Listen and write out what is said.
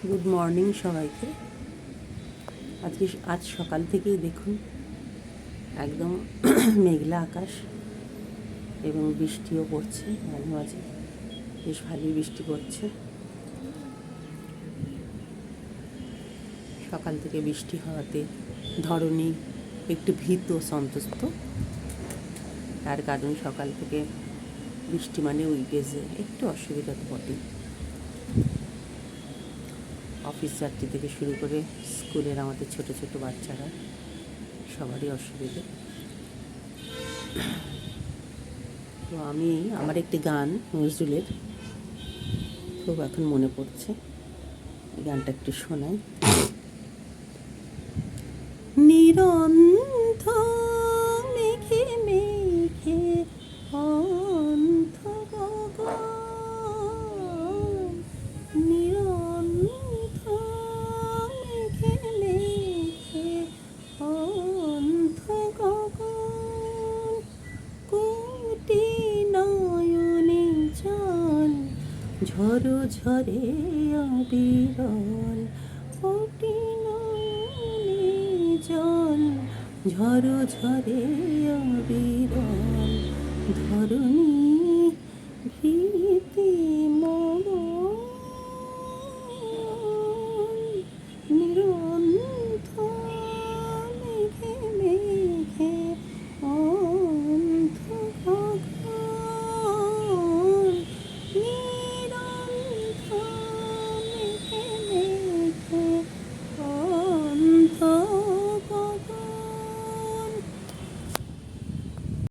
Good morning সবাইকে। আজ সকাল থেকেই দেখুন একদম মেঘলা আকাশ এবং বৃষ্টিও পড়ছে, মাঝে মাঝে বেশ ভালোই বৃষ্টি পড়ছে। সকাল থেকে বৃষ্টি হওয়াতে ধরণী একটু ভীত সন্তুষ্ট। তার কারণ সকাল থেকে বৃষ্টি মানে উইকেজে একটু অসুবিধা তো বটেই। অফিস যাত্রী থেকে শুরু করে স্কুলের আমাদের ছোট ছোট বাচ্চারা সবারই অসুবিধে। তো আমার একটি গান নজরুলের খুব এখন মনে পড়ছে, এই গানটা একটু শোনাই। নিরন্ধ মেঘে মেঘে অন্ধ গগন, নিরন্ধ মেঘে মেঘে অন্ধ গগন, কোটি নয়নে জল ঝরো ঝরে অবিরল, কোটি নয়নে জল ঝরো ঝরে অবিরল, ধরণী